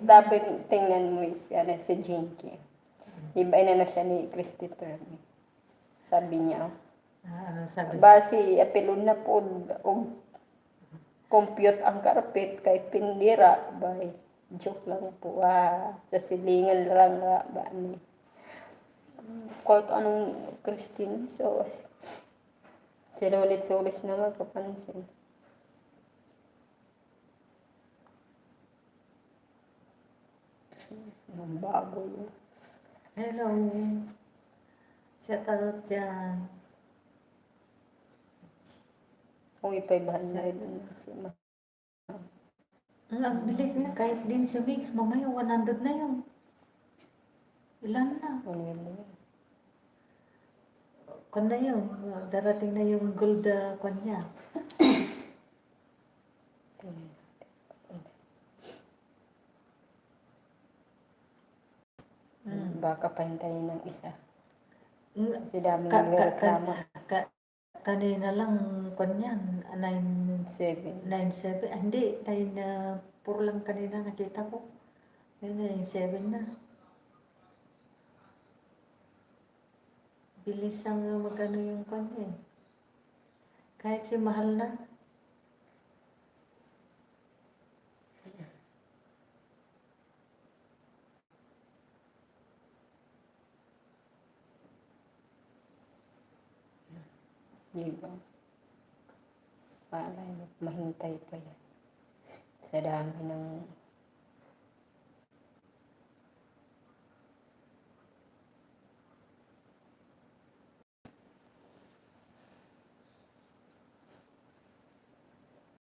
Dapat tingnan mo si Jinky. Iba na siya ni Christopher. Sabi niya. Ano sabi? Basi, apilon na po og compute ang karpet kay pindira. Bay, joke lang po. Sa silingan lang ba ni. Kahit anong Christine. So, sinulit-sulis naman kapansin. Ang bago yun. Hello. Shout out dyan. Kung ipay-500 na si Ma. Ang bilis na kahit din sa weeks, mamaya 100 na yun. Ilan na? 1 million. Kung na yun, darating na yung gold kwan niya. Baka pahintayin ng isa. Kasi daming Ka- ka- reklamo. Kanina lang kwan yan, 7. 9.7. Hindi, 9.4 lang kanina nakita ko. Ngayon 9.7 na. Bilis ang magkano yung kwan eh. Kahit si mahal na. Diba? Malay mo, mahintay pa yan. Sa dami ng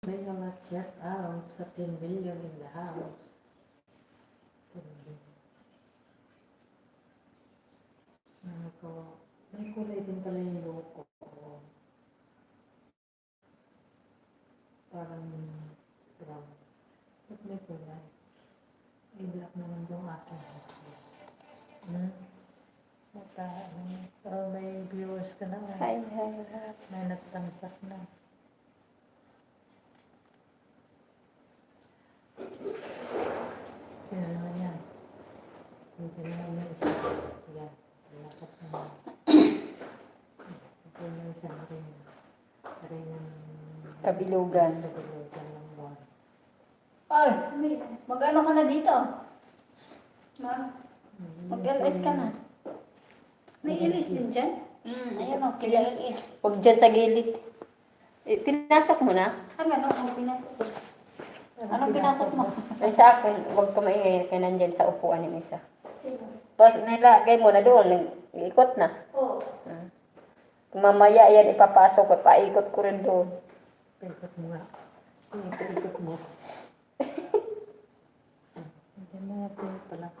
May mga check out sa 10 million in the house. 10 million. May kulay din pala yung loko. Parang brown. Ba't may kulay? May black naman yung akin. May viewers ka na. Hi. May nagtansak na. Sino naman yan? Hindi naman yung isa. Yan. Lakat na. Ito yung isa rin. Rin ng Kabilugan. Kabilugan ng buwan. Ay, mag-ano ka na dito? Mag-LS ka na. May ilis din dyan? Ayan o, kila-LS. Huwag dyan sa gilid. Pinasok mo na? Ang pinasok ko. Anong pinasok mo? Ay sa akin, huwag ka maingay kaya nandyan sa upuan yung isa. Sino? Tapos nilagay mo na doon, ikot na. Oo. Mamaya yan ipapasok ko, paikot ko rin doon. Ikot mo nga. Ikot mo. Hindi mo natin pala.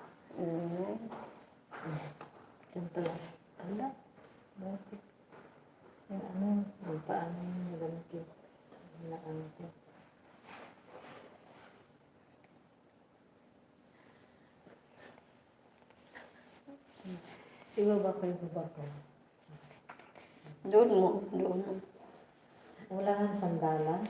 Yan pala. Ala. Bakit? Yung paano yung nagamit na ano ko. Ibaba ko yung baba ko. Doon mo. Wala kang sandalan?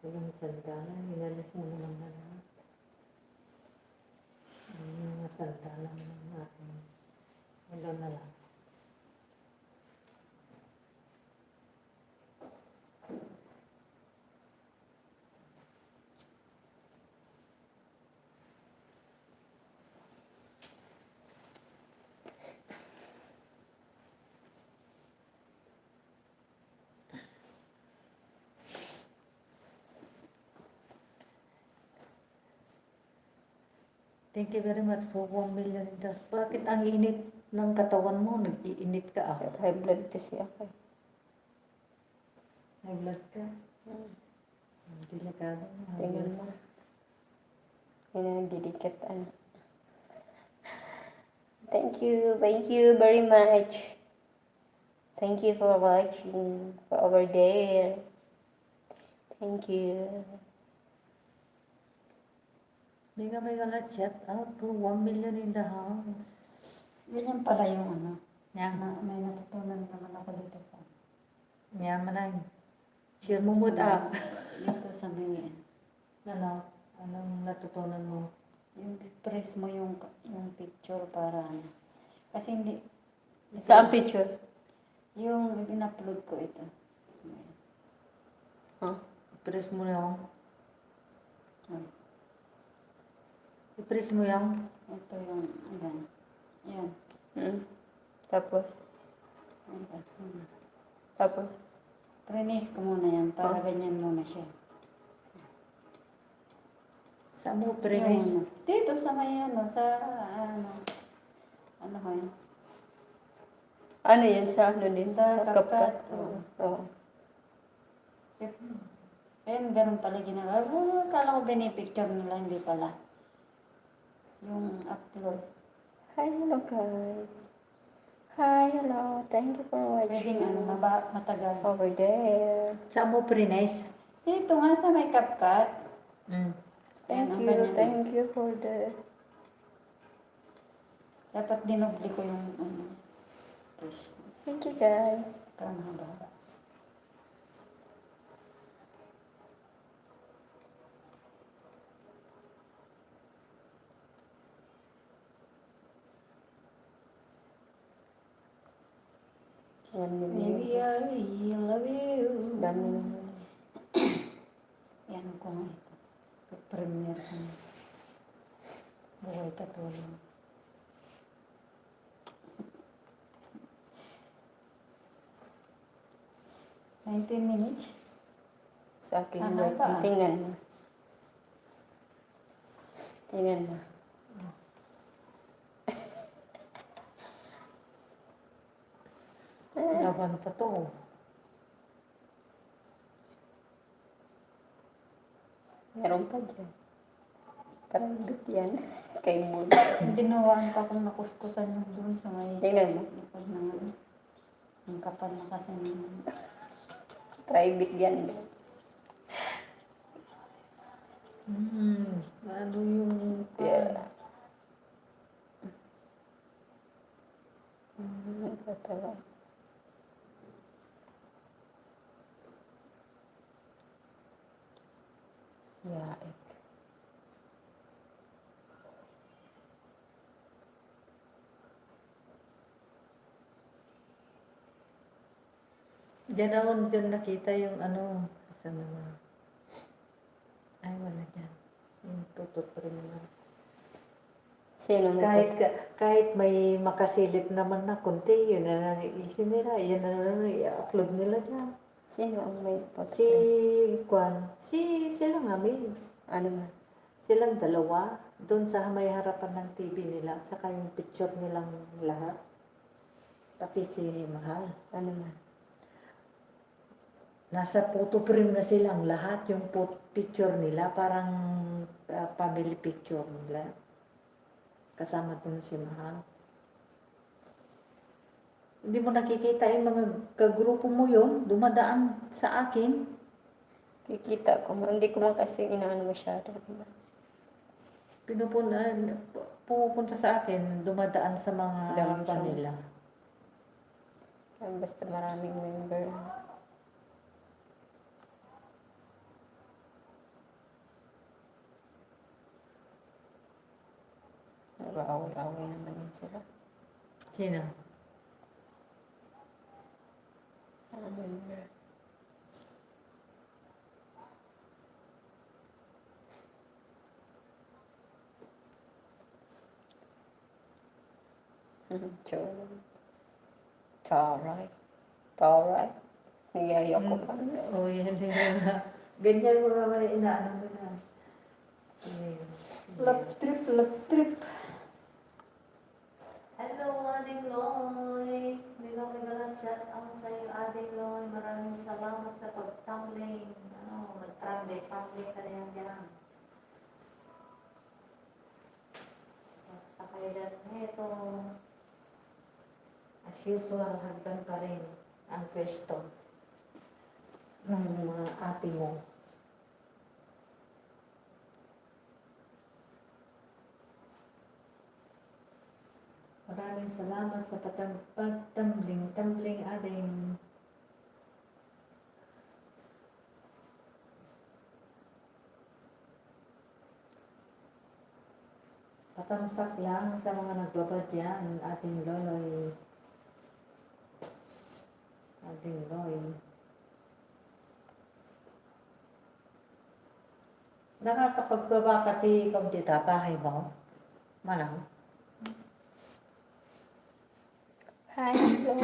Walang sandalan. Inalis mo naman na lahat. Mga sandalan ng aking. Wala na lang. Thank you very much for 1 million. Bakit ang init ng katawan mo? Nag-iinit ka ako. High blood kasi ako. High blood ka? Delikado. Tingnan mo. Yan ang didikatan. Thank you very much. Thank you for watching, for over there. Thank you. Mega chat out for 1 million in the house. Ganyan pala yung ano. Yan. May natutunan naman ako dito sa. Yaman na yun. Share mo mood up. Dito sa may, Ano? Anong natutunan mo? yung press mo yung picture para ano. Kasi hindi, Saan picture? yung in-upload ko ito. Huh? I-press mo yung... Ay, I-press mo yung... ito yung, ayan. Ayan. Hmm. Tapos? Ayan. Tapos? Prenis ko muna yan, para Oh. ganyan muna siya. Saan mo Yung press? ano, dito sa may ano, sa ano ko yun? Ano yan sa ano din? Sa CapCut, Oo. oo. Oo. Ayun, ganun pala ginagawa. Akala ko binipicture nila, hindi pala. Yung upload. Hi, hello guys. Hi, hello. Thank you for Pwedeng ano, watching. matagal. Over there. Saan mo press? Dito nga sa may CapCut. Mm. Thank Yan, ang you. ganyan. Thank you for the... Dapat dinobli ko yung ano. Push. Thank you guys. Para mahaba. Maybe I love you. Dami naman. Yan ko nga ito. Premiere ko. Buhay katulong. $19 minutes. Sa akin, Ang wait. haba. Tingnan mo. Tingnan mo. Laban pa to. Meron pa dyan. Private yan. Kay Moon. Binawaan pa kung nakuskusan yung doon sa may Tingnan mo. likod ng ano. Ang kapal na kasi ng Private yan. Ano yung... Yeah. Tatawa. Yaik. Diyan ako dyan nakita yung ano. Saan naman? Ay, wala dyan. Yung tutot pa rin naman. Sino mo? Kahit may makasilip naman na konti, yun na nag-iisip nila. Yan na i-upload nila dyan. Sino ang may pot? Si Kwan, sila nga, Migs. Ano man? Silang dalawa, doon sa may harapan ng TV nila, saka yung picture nilang lahat. Pati si Mahal. Ano man? Nasa photo frame na silang lahat, yung picture nila, parang family picture nila. Kasama doon si Mahal. Hindi mo nakikita yung mga kagrupo mo yun, dumadaan sa akin. Kikita ko. Hindi ko man kasi inaano masyado. Pumupunta sa akin, dumadaan sa mga Dami siya. kanila. Basta maraming member. Nag-aaway-aaway naman yun sila. Sino? Member. Taray. Taray. Niyaya ko pa. Oh, yan. Ganyan mo naman inaano mo na. lap trip. Hello, Ading Loy. May shout out sa iyo, Ading Loy. Maraming salamat sa pag-tumbling. Mag-tumbling ka na yan. Basta kayo dahil nito. As usual, hagdan pa rin ang pwesto ng mga ate mo. Maraming salamat sa pagtumbling, Ading. Patamsak lang sa mga nagbabad yan, ating loloy. Ating loy. Nakakapagbaba ka ti pagdita, bahay mo? Manang? Hello.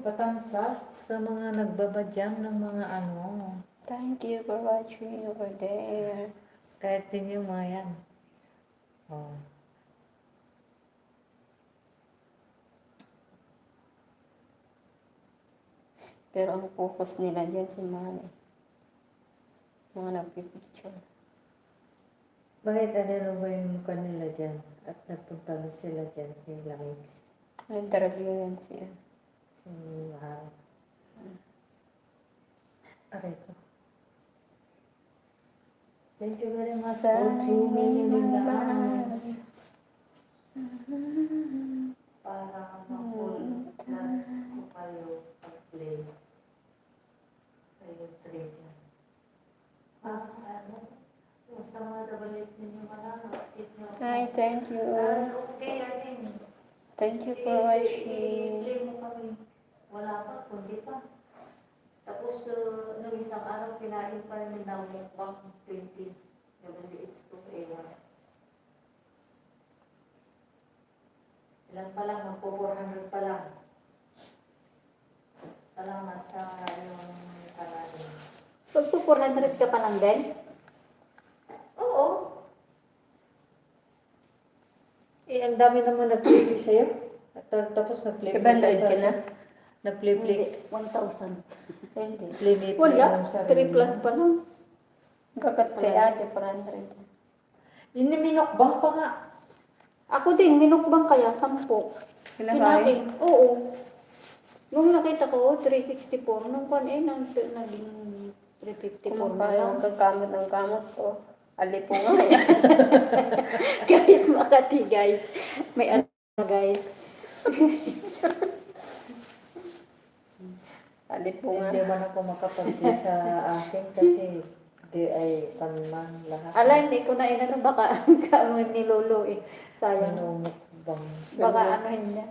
Patamsak sa mga nagbabadyang ng mga ano. Thank you for watching over there. Kahit din yung mga yan. Oh. Pero ang focus nila dyan si Manny. Mga nagpipicture. Bakit ano ba yung kanila dyan? At nagpunta na sila dyan kay Langix. Interview yan siya. Si Mahal. Aray ko. Thank you very much for Sana tuning in the mamahal. house. Para ma-plus ko kayo pag-play. Kayo trade yan. Mas ano? Sa mga dabalis ninyo malano. Hi, thank you. Okay, atin. Thank you for watching. I-play mo kami. Wala pa, kundi pa. Tapos, nung isang araw, kinain pa rin ng mukbang 20. WH2 A1. Ilan pa lang, magpo-400 pa lang. Salamat sa yung parado. Pagpo 400 ka pa lang din? Oo. Eh, ang dami naman nag-play sa'yo. Tapos nag-play 500 ka na? Nag-play. Hindi, 1,000. Hindi. Play Wala, 3 plus pa lang. Kakat kay ate, 400. Iniminokbang pa nga. Ako din, minukbang kaya, 10. Kinakain? Oo. Nung nakita ko, 364. Nung naging 354 na Kumakain lang. ang kakamot ng kamot ko. Ali po nga yan. Guys, Makati guys. May ano guys. Ali po nga. Hindi man ako makapag-play sa akin kasi di ay panman lahat. Ala, hindi ko na inano, baka kamo ni Lolo eh. Sayang. Minumukbang. Baka anuhin niya.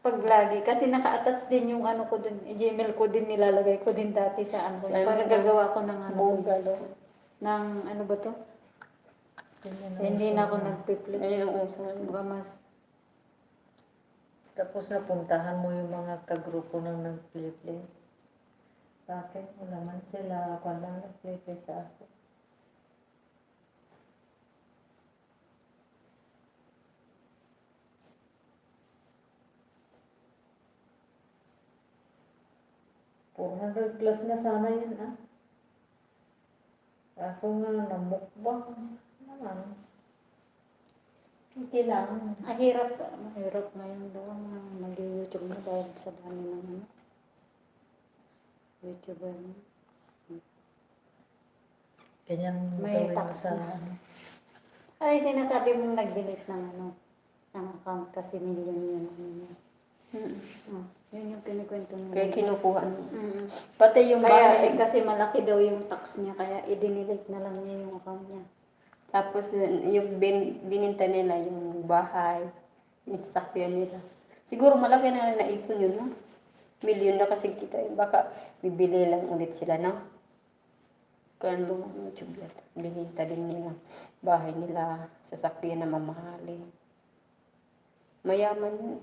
Pag lagi. Kasi naka-attach din yung ano ko dun. Gmail ko din nilalagay ko din dati sa ano. Sa ano Parang ba? gagawa ko ng ano. Bungalo. Ng ano ba to? Hindi na ako nagpiplay. Ayun ang uso. Baka mas. Tapos napuntahan mo yung mga kagrupo ng nag-play. Bakit? Wala man sila. Ako lang nag-play sa ako. $400 plus na sana yun, ah. Kaso nga, namukbang naman. Hindi lang. Mahirap. Mahirap ngayon daw ang nag-YouTube na dahil sa dami ng ano. YouTuber na. Kanyang May gawin mo tax sa na. ano. Ay, sinasabi mong nag-delete ng ano, ng account kasi million yun. Oh, yun yung kinikwento nila. Kaya kinukuha niya. Mm. Pati yung Kaya bahay. kasi malaki daw yung tax niya, kaya i-delete na lang niya yung account niya. Tapos yung bininta nila, yung bahay, yung sasakyan nila. Siguro malaki na naipon yun, no? Milyon na kasi kita yun. Baka bibili lang ulit sila, no? Kaya mga YouTube yan. Bininta din nila. Bahay nila, sasakyan na mamahalin. Mayaman yun.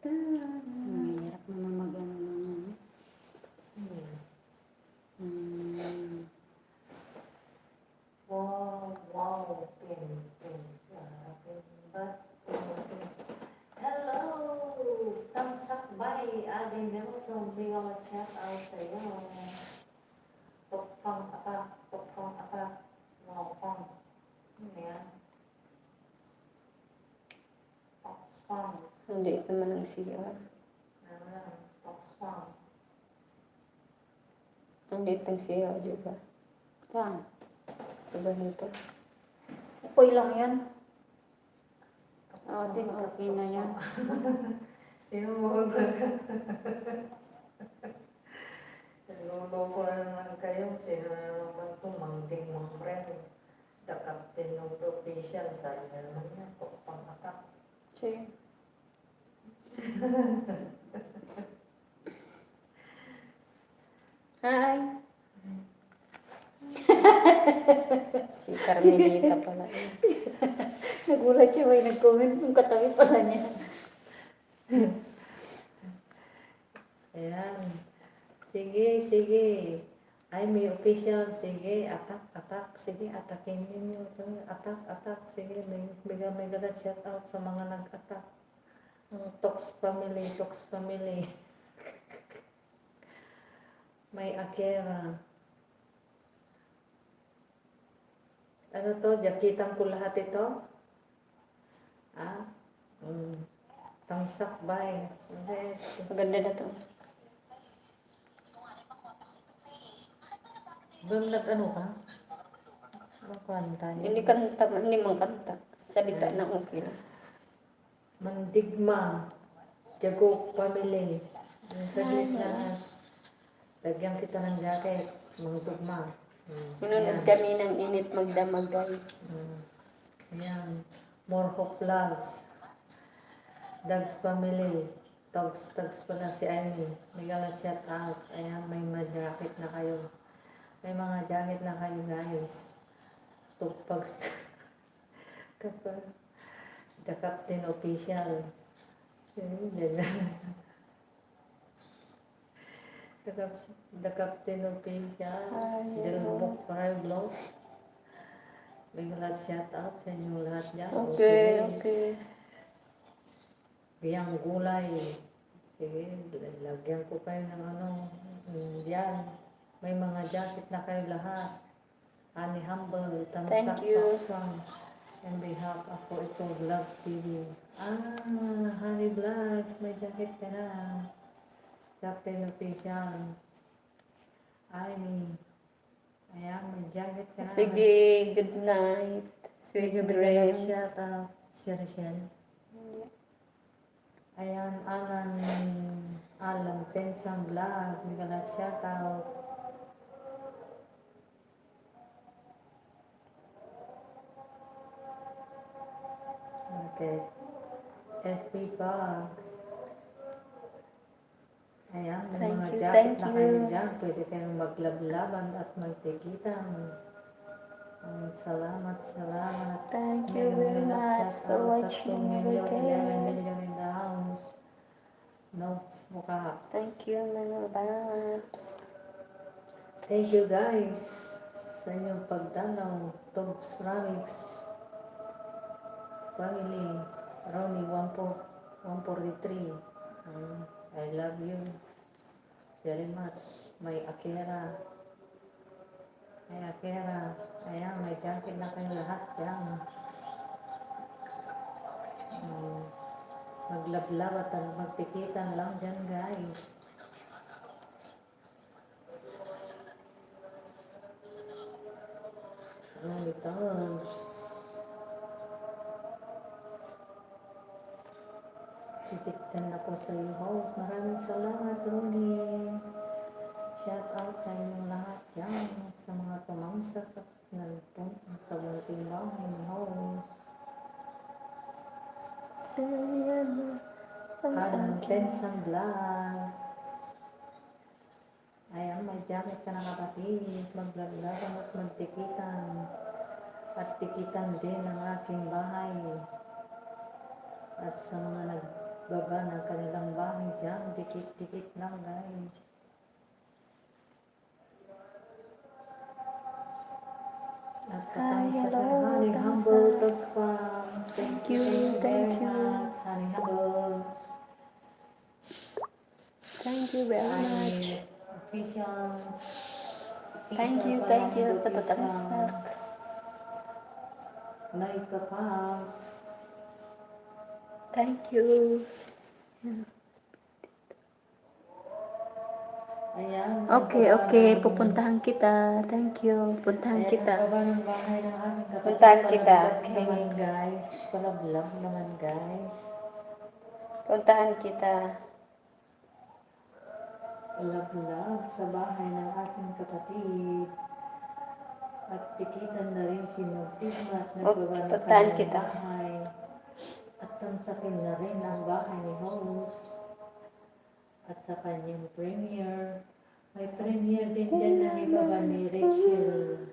Mahirap naman mag-ano ng ano. Wow. Hello! Tamsak by Ate Nelson. Bigyan chat out sa iyo. Tokpang apa. Tokpang. Ano yan? Tokpang. Hindi naman ang CR. Ano yan? Tokpang. Ang liit ng CR, di ba? Saan? Diba nito? Okay lang yan. Oo, din okay na yan. Sino mo ba? Niloloko na naman kayo. Sino na naman itong mangding mambre. The captain of the official. Sabi na naman niya, pang-attack. Sige. Hi! Si Carmelita pala. Nagulat siya, may nag-comment yung katabi pala niya. Ayan. Sige, sige. Ay, may official. Sige, attack, attack. Sige, atakin ninyo. Attack, attack. Sige, may galat shout out sa mga nag-attack. Ang Tox family, Tox family. May Akira. Ano to? Jakitan ko lahat ito? Ah? Tangsak bay. Okay. Maganda na to. Bang nag-ano ka? Makanta. Hindi man kanta. Salita na okay lang. Mandigma. Jago family. Yung saglit na. Lagyan kita ng jacket. Mangdugma. Minunod kami ng init magdamag, guys. Ayan. More hope vlogs. Dogs family. Dogs pala si Amy. May galat shout out. Ayan, may jacket na kayo. May mga jacket na kayo, guys. Tugpag. The Captain Official. The Captain Official. Delbook Paraglog. May lahat shout out sa inyo lahat dyan. Okay, okay. Biyang gulay. Sige, lagyan ko kayo ng ano. Yan. May mga jacket na kayo lahat. Honey Humble. Thank you. On behalf of Ito Vlog TV. Honey Vlogs. May jacket ka na. Captain Official. Ayan, may jacket ka na. Sige, good night. Sweet dreams. Shout out si Rachel. Ayan, Alan Pensang Vlog. May galat shout out. Okay. FB Vlog. Ayan, may Thank mga you, jacket thank na kayo you. dyan. Pwede kayong maglablaban at magtikitan. Salamat. Thank you very much for watching every 11 day. million in the house. No mukha. Thank you, mga babs. Thank you guys sa inyong pagdalaw. Togs Ramix Family Ronnie 143. I love you very much. May Akira. Ayan, may jacket na kayo lahat yan. Maglablab at magtikitan lang dyan guys. Togs. Titiktan ako sa iyo, host. Maraming salamat, Ronnie. Shout out sa inyong lahat yan. Sa mga tumangsak at nagpunta sa munting bahay ni host. Alan Pensang Vlog. Ayan, may jacket ka na kapatid. Maglaglaban at magtikitan. At tikitan din ang aking bahay. At sa mga nagbaba ng kanilang bahay dyan, dikit-dikit lang guys. At katang sa Honey Humble Dogs Farm. Thank you very much, Honey Humble. Thank you very much. Official. Thank you sa patangsak. Laika Farms. Thank you. Ayan. Okay, ang baba okay. ng- Pupuntahan kita. Thank you. Puntahan Ayan ang kita. baba ng bahay ng aming kapatid. Puntahan kita, Palablag okay. naman guys. Palablag naman guys. Puntahan kita. Palablag sa bahay ng ating kapatid. At tikitan na rin si Mugtigma at nagbaba ng Puntahan kanyang kita. bahay. At tansakin na rin ang bahay ni host. At sa kanyang premier. May premier din dyan na ni Baba ni Rachel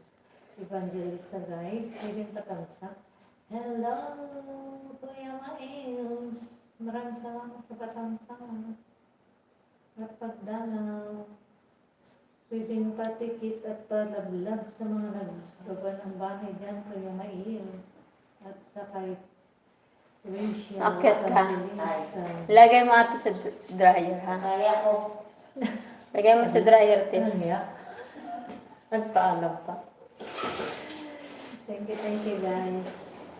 Evangelista guys. Pwedeng tatansak. Hello, Kuya Miles. Maraming salamat sa patansak. At pagdalaw. Pwedeng patikit at palablag sa mga nagbaba ng bahay dyan, Kuya Miles. At sa kay Rachel Akit ka. Evangelista. Lagay mo ito sa dryer, ha? Lagay mo sa dryer, te. Ano niya? Nagpaalam pa. Thank you guys.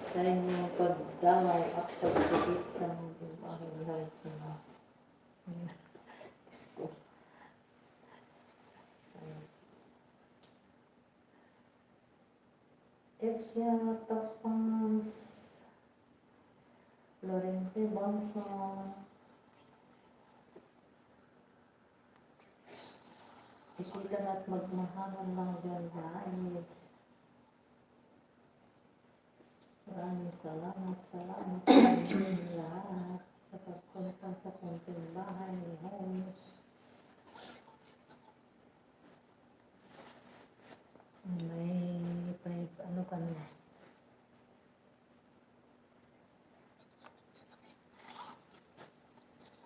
Sa inyong pagdalaw at pagtikit sa aking live sa mga school. Epsia Tapans Lorente Bonson ikitan at magmahalan lang dyan guys. Maraming salamat sa inyong lahat sa pagpunta sa konting bahay ni Holmes. May ano ka na?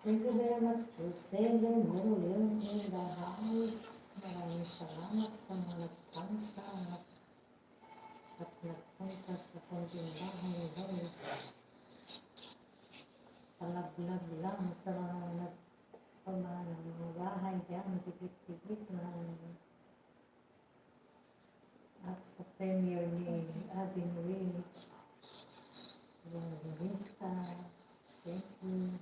Thank you very much for 7 million in the house. Maraming salamat sa mga nagpansa at nagpunta sa konting bahay ni Holmes. Palaglag lang sa mga nagpamahal ng mga bahay dyan, tigit-tigit na. At sa premier ni Abin Rich, Evangelista, thank you.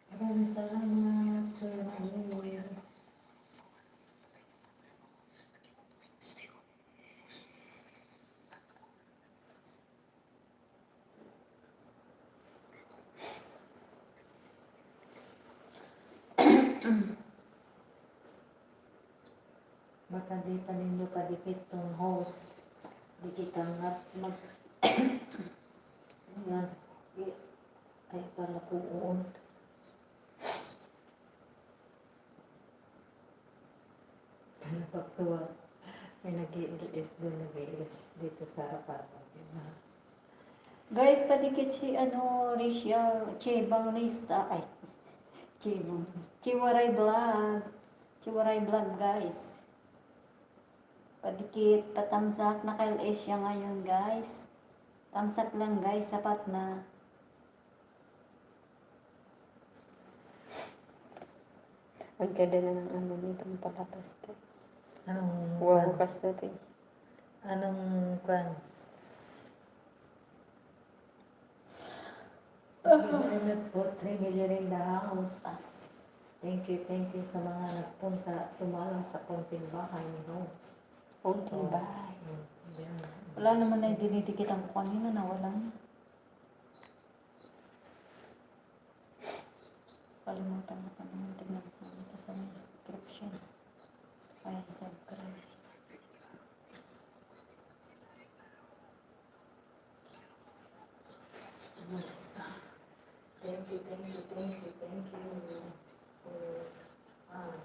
Maraming salamat, Sir Manuel. Baka di pa ninyo kadikit tong host. Dikit ang mag... Yan. Ay, pala po uon. Pagtuwa. May nag-i-LS doon, nag-i-LS dito sa harapan. Guys, padikit si Rachel Chebang Lista. Ay, Chebang Lista. Chiwaray Vlog. Chiwaray Vlog, guys. Padikit, patamsak. Naka-LS siya ngayon, guys. Tamsak lang, guys. Sapat na. Ang ganda na ng ano nitong palatas, te. Anong... Wawakas na, te. Anong kwan? Thank you very much for 3 million in the house. Thank you sa mga nagpunta, tumalang sa konting bahay ni host. Konting bahay. Yan. Wala naman na dinidikit ang kanina na walang. Kalimutan na naman. Tignan ko ito sa description. Ay, subscribe. Thank you.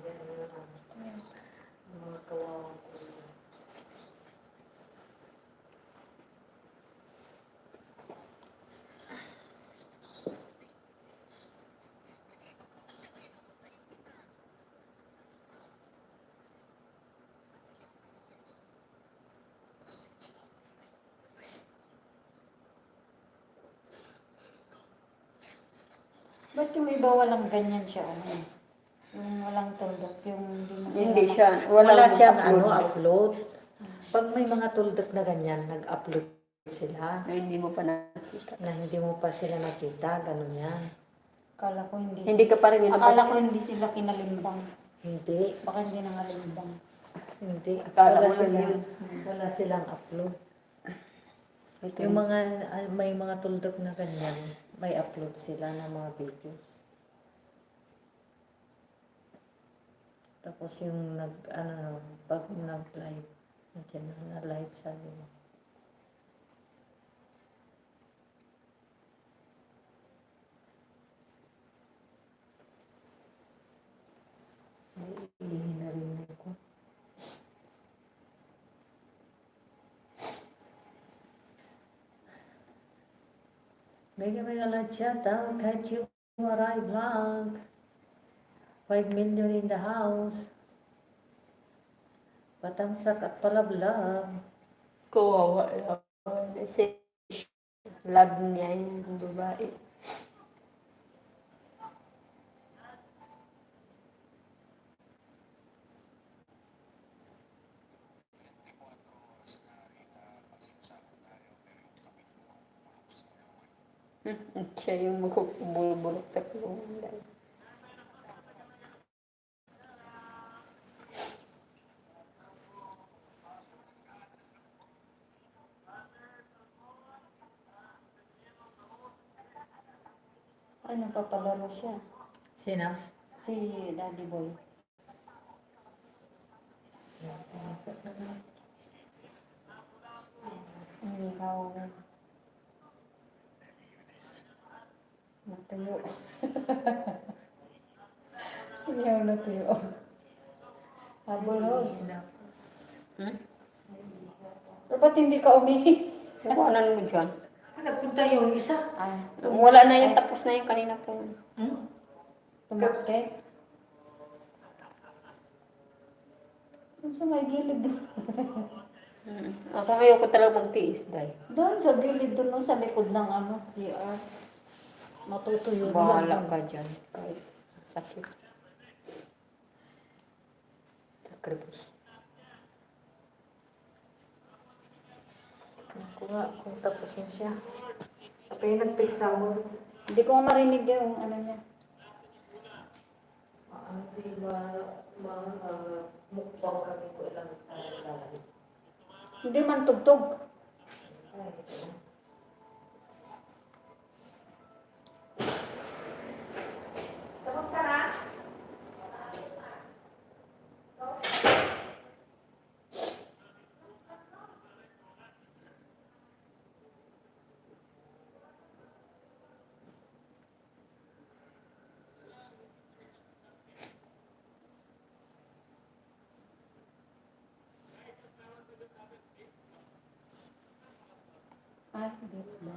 Yan na lang. Mga kawawang ko. Ba't yung iba walang ganyan siya? Yung walang tuldok, yung hindi mo Hindi sila siya, Wala siyang mag-upload. upload. Pag may mga tuldok na ganyan, nag-upload sila. Na hindi mo pa nakita. Na hindi mo pa sila nakita, ganun yan. Akala ko hindi. Hindi ka pa rin Akala ko hindi sila kinalimbang. Hindi. Baka hindi nangalimbang. Hindi. Akala Wala mo lang silang, yun. wala silang upload. Ito Yung mga, may mga tuldok na ganyan, may upload sila ng mga videos. Tapos yung pag nag-live, nandiyan na live sabi mo. Hindi na rin ako. Mega lang shout out kay Chiwaray Vlog. 5 million in the house. Patamsak at palablag. kawawa lang. Kasi love niya yung babae. Siya yung magbubulok sa kulungan. Ay, napapalaro siya. Sino? Si Daddy Boy. Ikaw. Natuyo. Ikaw natuyo. Abulos. Hmm? Pero ba't hindi ka umihi? Iwanan mo dyan. Nagpunta yung isa. Ah, Wala na yan, tapos na yung kanina pa yun. tumakit. Doon sa may gilid doon. Ako ayoko talaga magtiis, dahil. Doon sa gilid doon, no, sa likod ng CR. Matutuyo na Bahala lang. ka dyan. Kahit sakit. Sa kribos. Ako nga, kung tapos na siya. Ako yung nag-pizza mo. Hindi ko marinig yung niya. Hindi mukbang kami ko lang lalaki. Hindi man tugtog. Tapos ka na? Ay, hindi ba?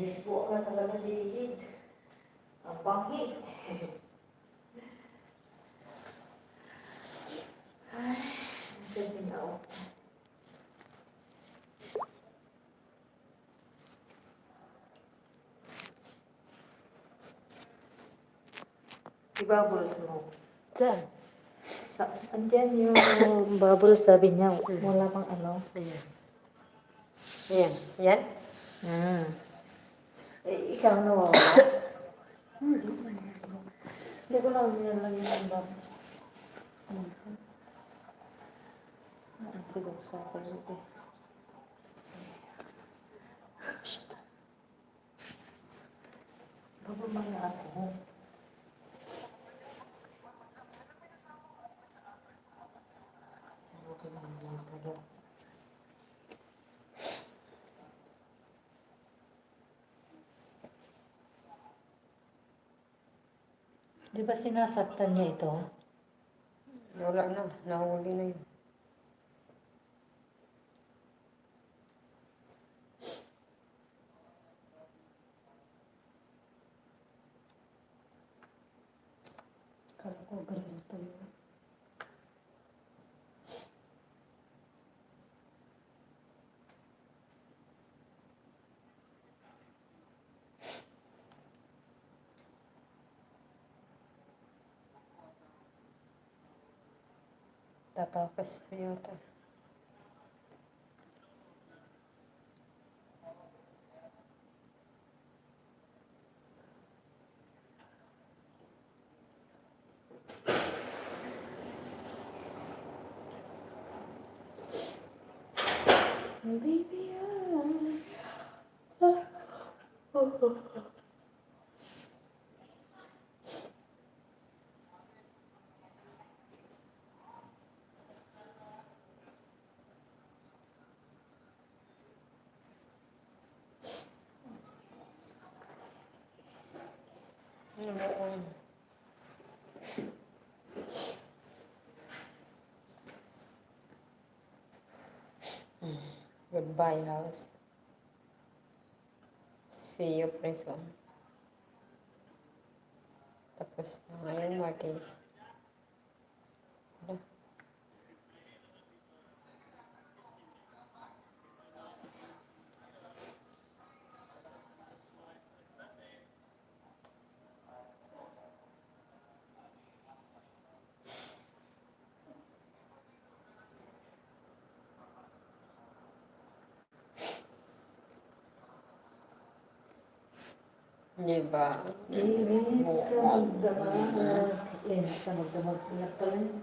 Dispo ka talaga lilid. Ang panghi. Ay, ang gabi na ako. I-bubbles mo. Saan? Andyan yung bubble, sabi niya. Wala pang ano. Ayan. Ayan. Yan? Hmm. Eh, ikaw nawawala? Hindi ko lang nilalagyan ng bubbles. Siguro sa akin ito. Bubble mga ako. Okay lang yan pala. Di ba sinasaktan niya ito? Wala na. Nahuli na yun. Kala ko ganito yun. Tatakas na yata. Baby, Noon. Goodbye, house. See you, prison. Tapos na ngayon, Marquez. Wala. Di ba? Init sa magdamag. Init sa magdamag. Iyak pala yun.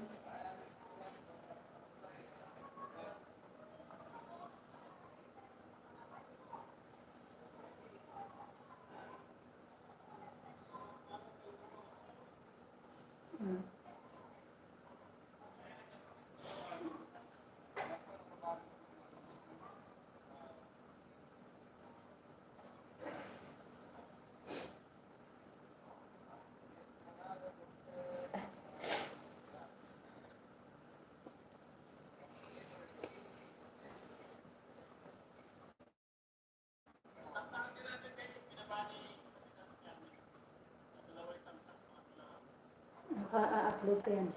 Naka-upload ko yan.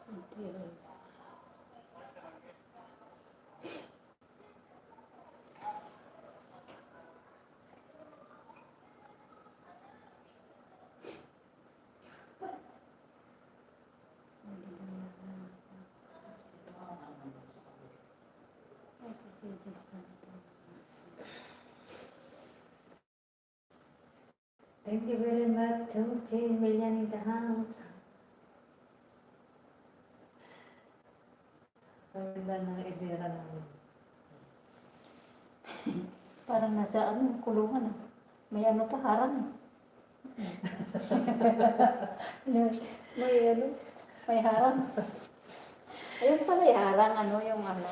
Okay. Thank you very much. 2 million in the house. Ganda ng idea namin. Parang nasa ano, kulungan ah. May ano pa, harang. may ano, may harang. Ayun pala yung harang, ano, yung ano.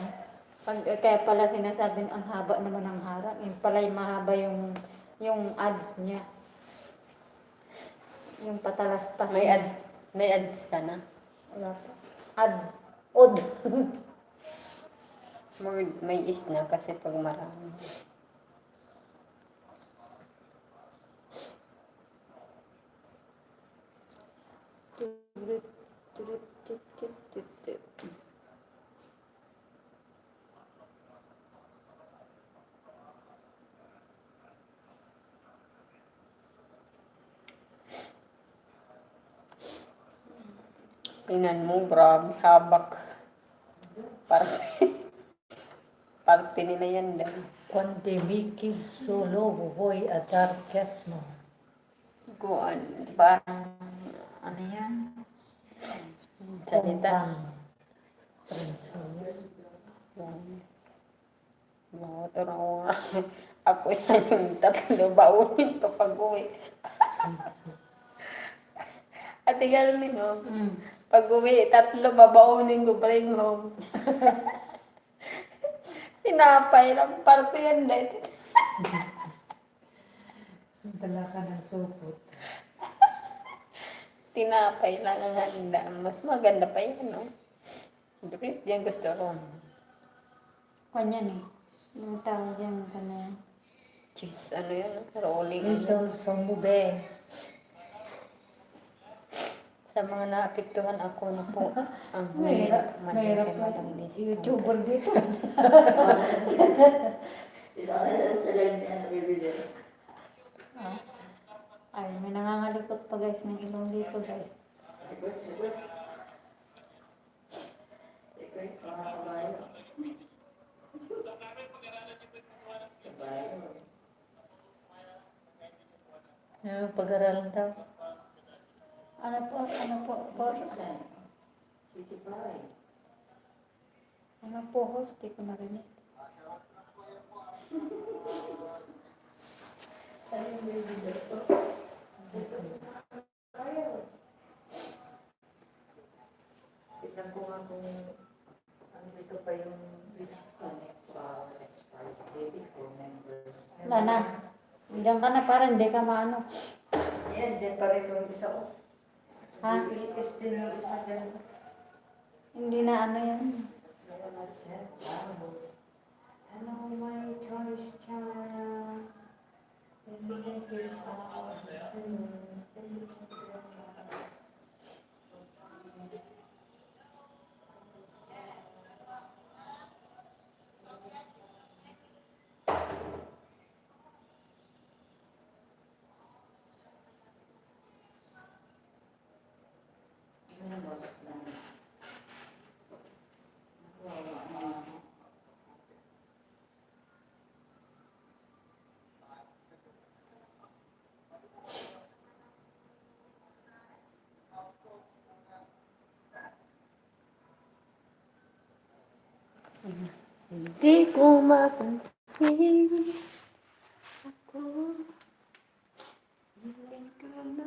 Kaya pala sinasabi ang haba naman ng harang. Yung pala yung mahaba yung ads niya. Yung patalastas. May ads ka na? Wala pa. Od. May is na kasi pag marami. Tingnan mo, grabe, habak. Parte nila yan dahil. Kundi Mickey Solo, Boy, Adar, Ketno. Kuan, parang, ano yan? Salita. Princess. Wow, turo nga. Ako yan yung tatlo, baunin to pag-uwi. Ate, gano'n din, no? Pag-uwi, tatlo, babaunin ko pa rin home. Tinapay lang, parte yan dahil. Dala ka ng supot. Tinapay lang ang handa. Mas maganda pa yan, no? Bakit yan gusto ko? Kanyan eh. Yung tawag yan kanyan. Cheese, ano yan? Rolling. Rizal Sambube. Sa mga naapektuhan ako na po. Ang Mahirap mahirap lang. Madam Lisa. YouTuber dito. Ah. Ay, may nangangalikot pa guys ng ilong dito guys. Pag-aralan daw. Ano po? Ano po host? Di ko narinig. Tignan ko nga kung ano dito pa yung Wala na. Diyan ka na para hindi ka maano. Yan, dyan pa rin yung isa ko. Ha? Ilikis din yung isa dyan. Hindi na ano yan. Hello, my choice child. Hindi ko mapansin. Ako. Hindi ka na.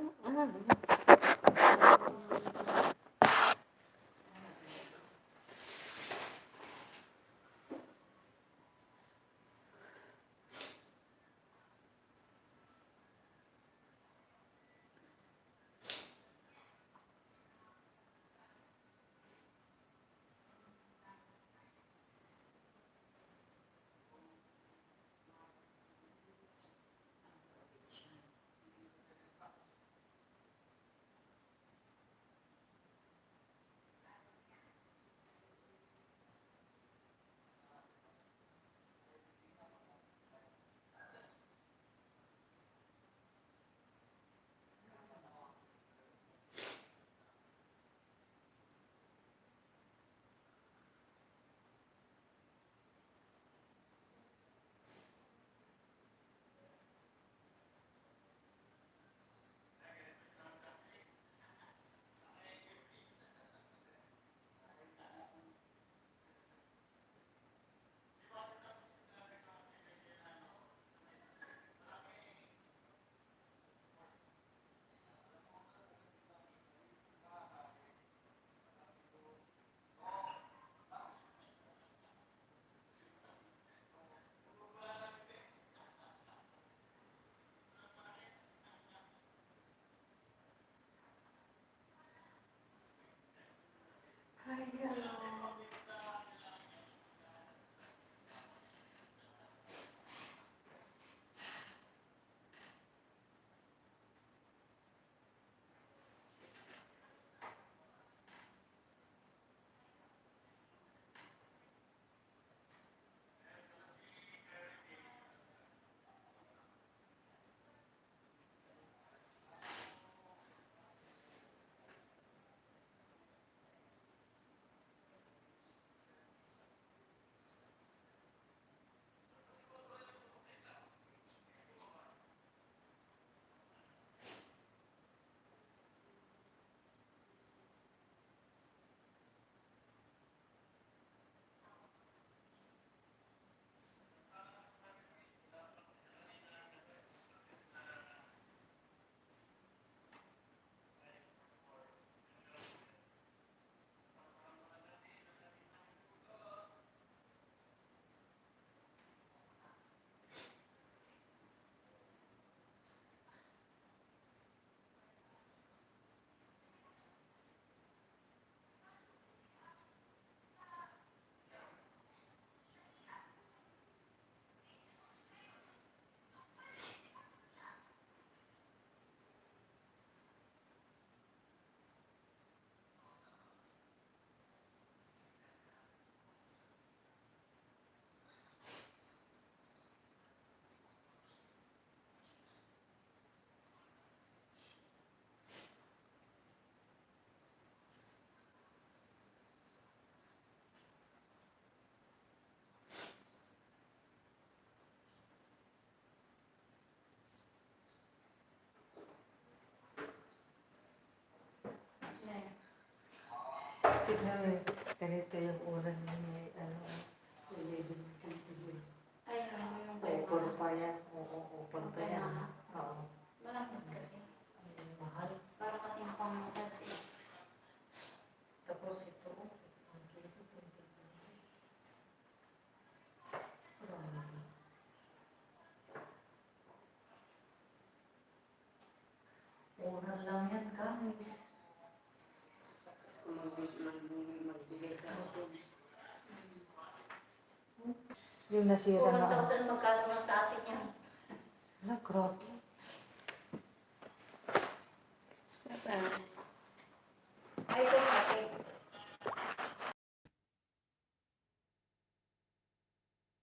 lang yan, kamis. Kung magbigay sa akin. Yung nasira Kung na. 1,000 magkano lang sa atin yan. Na, grabe. Bye-bye.